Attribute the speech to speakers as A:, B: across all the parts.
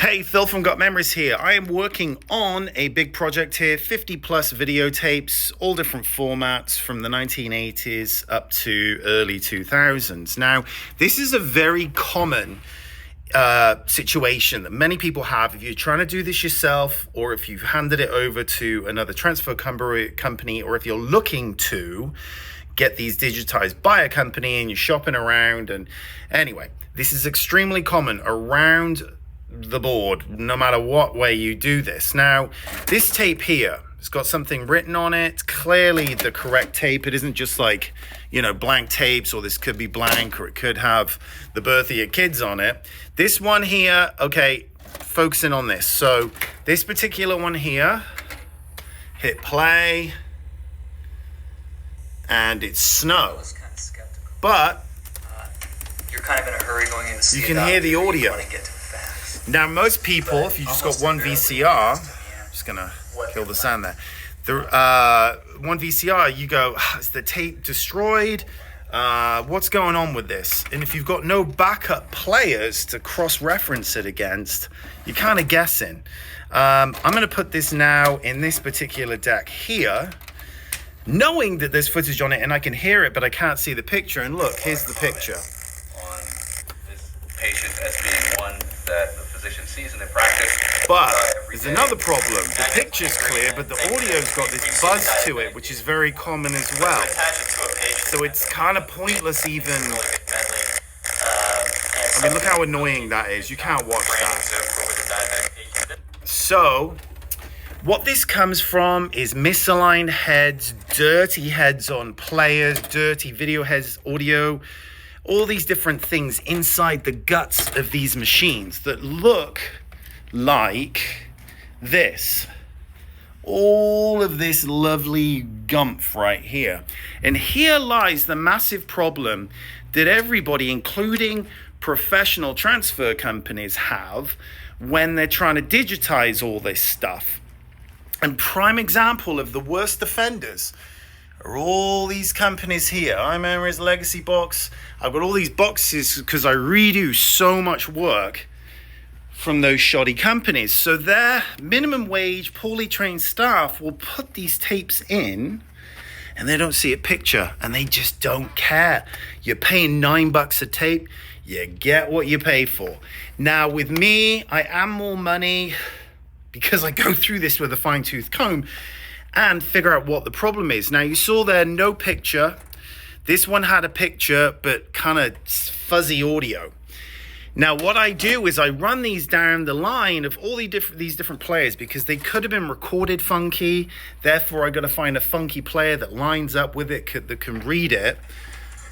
A: Hey, Phil from Got Memories here. I am working on a big project here, 50 plus videotapes, all different formats from the 1980s up to early 2000s. Now, this is a very common situation that many people have if you're trying to do this yourself, or if you've handed it over to another transfer company, or if you're looking to get these digitized by a company and you're shopping around. And anyway, this is extremely common around the board, no matter what way you do this. Now, this tape here, it's got something written on it, clearly the correct tape. It isn't just like, blank tapes, or this could be blank, or it could have the birth of your kids on it. This one here, okay, focusing on this. So this particular one here, hit play, and it's snow. But
B: you're kind of in a hurry going in to see
A: you can hear the audio. Now, most people, if you just got one VCR, I'm just gonna kill the sound there. One VCR, you go, is the tape destroyed? What's going on with this? And if you've got no backup players to cross-reference it against, you're kind of guessing. I'm gonna put this now in this particular deck here, knowing that there's footage on it and I can hear it, but I can't see the picture. And look, here's the picture.
B: On this patient as being one that the physician sees in their practice.
A: But there's another problem. The picture's clear, but the audio's got this buzz to it, which is very common as well. So it's kind of pointless even. I mean, look how annoying that is. You can't watch that. So what this comes from is misaligned heads, dirty heads on players, dirty video heads, audio, all these different things inside the guts of these machines that look like this. All of this lovely gumph right here. And here lies the massive problem that everybody, including professional transfer companies, have when they're trying to digitize all this stuff. And prime example of the worst offenders are all these companies here. iMemories, Legacy Box. I've got all these boxes because I redo so much work from those shoddy companies. So their minimum wage, poorly trained staff will put these tapes in and they don't see a picture and they just don't care. You're paying $9 a tape. You get what you pay for. Now with me, I am more money because I go through this with a fine-tooth comb and figure out what the problem is. Now, you saw there no picture. This one had a picture, but kind of fuzzy audio. Now, what I do is I run these down the line of all these different players because they could have been recorded funky. Therefore, I got to find a funky player that lines up with it, that can read it.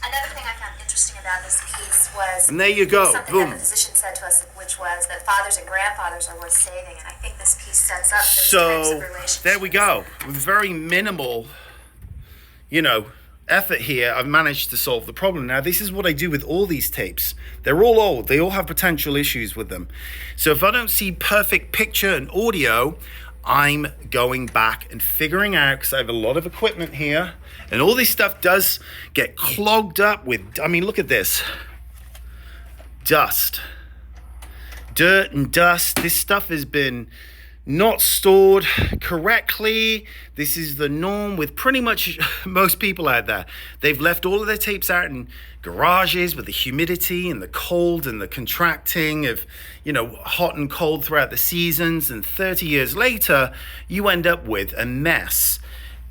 C: Another thing I found interesting about this piece was,
A: and there you go,
C: something
A: boom.
C: that the physician said to us, which was that fathers and grandfathers are worth saving, and I think this piece sets up those types of relationships.
A: There we go. With very minimal, effort here, I've managed to solve the problem. Now, this is what I do with all these tapes. They're all old. They all have potential issues with them. So if I don't see perfect picture and audio, I'm going back and figuring out, because I have a lot of equipment here, and all this stuff does get clogged up with, look at this. Dust. Dirt and dust. This stuff has been not stored correctly. This is the norm with pretty much most people out there. They've left all of their tapes out in garages with the humidity and the cold and the contracting of, hot and cold throughout the seasons. And 30 years later, you end up with a mess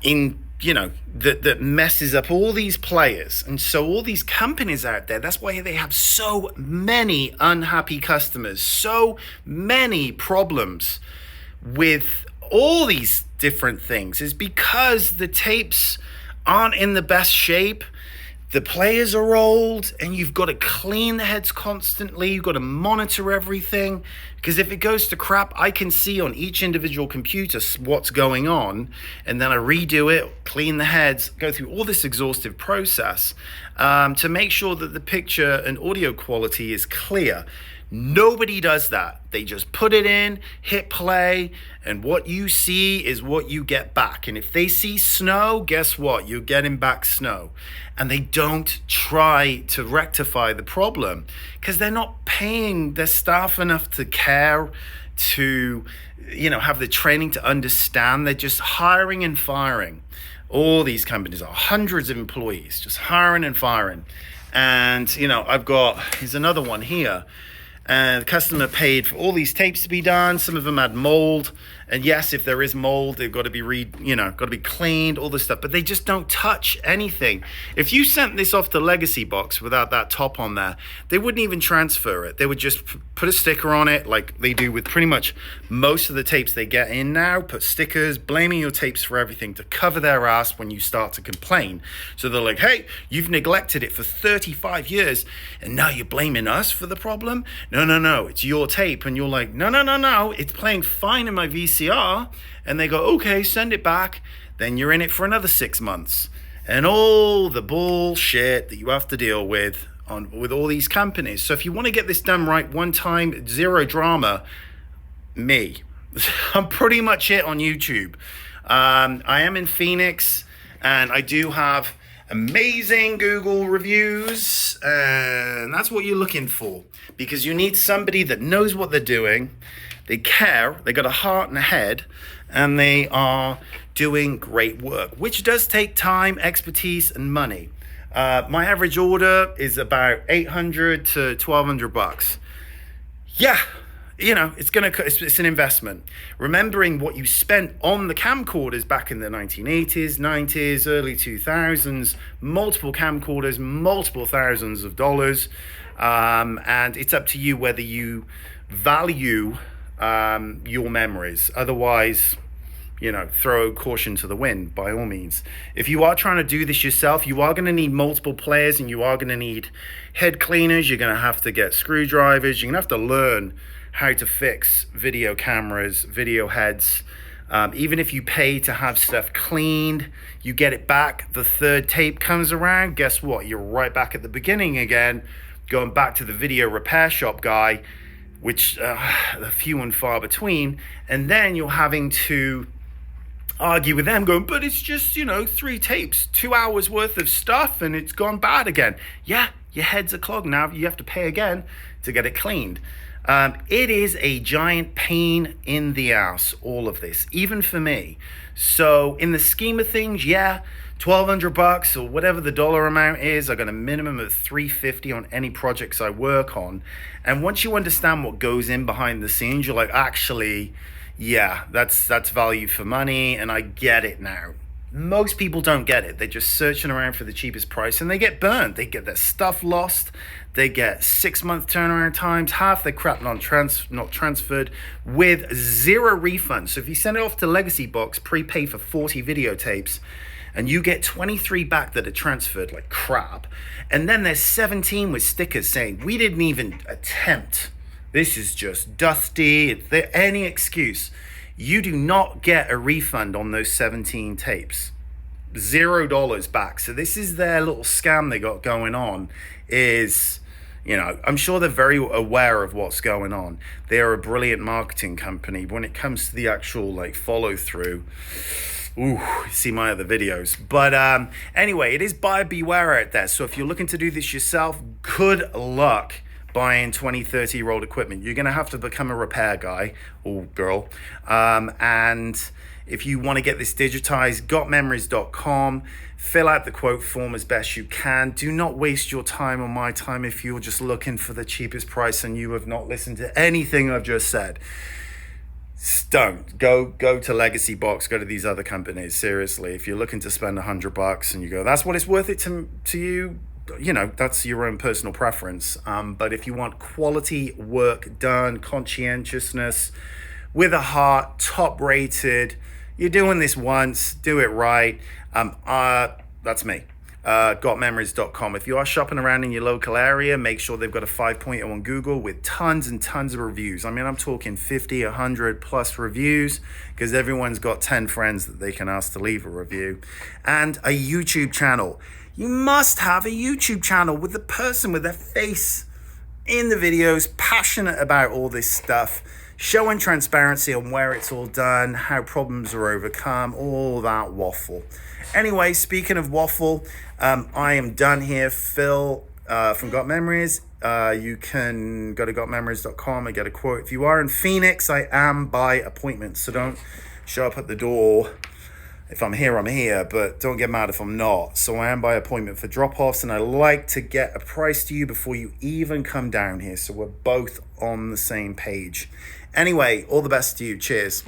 A: that messes up all these players. And so all these companies out there, that's why they have so many unhappy customers, so many problems with all these different things, is because the tapes aren't in the best shape. The players are old and you've got to clean the heads constantly. You've got to monitor everything, because if it goes to crap, I can see on each individual computer what's going on, and then I redo it, clean the heads, go through all this exhaustive process to make sure that the picture and audio quality is clear. Nobody does that. They just put it in, hit play, and what you see is what you get back. And if they see snow, guess what? You're getting back snow. And they don't try to rectify the problem because they're not paying their staff enough to care, to, have the training to understand. They're just hiring and firing. All these companies are hundreds of employees, just hiring and firing. And, here's another one here. And the customer paid for all these tapes to be done. Some of them had mold. And yes, if there is mold, they've got to be got to be cleaned, all this stuff. But they just don't touch anything. If you sent this off to Legacy Box without that top on there, they wouldn't even transfer it. They would just put a sticker on it like they do with pretty much most of the tapes they get in now. Put stickers, blaming your tapes for everything to cover their ass when you start to complain. So they're like, hey, you've neglected it for 35 years and now you're blaming us for the problem? No, it's your tape. And you're like, no, it's playing fine in my VCR. And they go, okay, send it back. Then you're in it for another 6 months. And all the bullshit that you have to deal with with all these companies. So if you want to get this done right one time, zero drama, me. I'm pretty much it on YouTube. I am in Phoenix and I do have amazing Google reviews, and that's what you're looking for, because you need somebody that knows what they're doing, they care, they got a heart and a head, and they are doing great work, which does take time, expertise, and money. My average order is about $800 to $1,200. Yeah. It's an investment. Remembering what you spent on the camcorders back in the 1980s, 90s, early 2000s, multiple camcorders, multiple thousands of dollars. And it's up to you whether you value your memories. Otherwise, throw caution to the wind, by all means. If you are trying to do this yourself, you are going to need multiple players and you are going to need head cleaners. You're going to have to get screwdrivers. You're going to have to learn how to fix video cameras, video heads. Even if you pay to have stuff cleaned, you get it back, the third tape comes around, guess what? You're right back at the beginning again, going back to the video repair shop guy, which are few and far between. And then you're having to argue with them going, but it's just, 3 tapes, 2 hours worth of stuff and it's gone bad again. Yeah, your heads are clogged now. You have to pay again to get it cleaned. It is a giant pain in the ass, all of this, even for me. So in the scheme of things, yeah, $1,200 or whatever the dollar amount is, I got a minimum of $350 on any projects I work on. And once you understand what goes in behind the scenes, you're like, actually, yeah, that's value for money, and I get it now. Most people don't get it. They're just searching around for the cheapest price and they get burned. They get their stuff lost. They get 6-month turnaround times, half their crap not transferred, with 0 refunds. So if you send it off to Legacy Box, prepay for 40 videotapes, and you get 23 back that are transferred like crap. And then there's 17 with stickers saying, we didn't even attempt. This is just dusty. Is there any excuse? You do not get a refund on those 17 tapes. $0 back. So this is their little scam they got going on. I'm sure they're very aware of what's going on. They are a brilliant marketing company. But when it comes to the actual follow through, see my other videos. But anyway, it is buyer beware out there. So if you're looking to do this yourself, good luck buying 20, 30-year-old equipment. You're going to have to become a repair guy or girl. And if you want to get this digitized, gotmemories.com, fill out the quote form as best you can. Do not waste your time or my time if you're just looking for the cheapest price and you have not listened to anything I've just said. Don't go to Legacy Box, go to these other companies. Seriously, if you're looking to spend $100 and you go, that's what it's worth it to you, that's your own personal preference. But if you want quality work done, conscientiousness, with a heart, top rated, you're doing this once, do it right. That's me. Gotmemories.com. If you are shopping around in your local area, make sure they've got a 5.0 on Google with tons and tons of reviews. I mean, I'm talking 50, 100 plus reviews, because everyone's got 10 friends that they can ask to leave a review. And a YouTube channel. You must have a YouTube channel with the person with their face in the videos, passionate about all this stuff, showing transparency on where it's all done, how problems are overcome, all that waffle. Anyway, speaking of waffle, I am done here. Phil from Got Memories. You can go to gotmemories.com and get a quote. If you are in Phoenix, I am by appointment, so don't show up at the door. If I'm here, but don't get mad if I'm not. So I am by appointment for drop-offs, and I like to get a price to you before you even come down here, so we're both on the same page. Anyway, all the best to you. Cheers.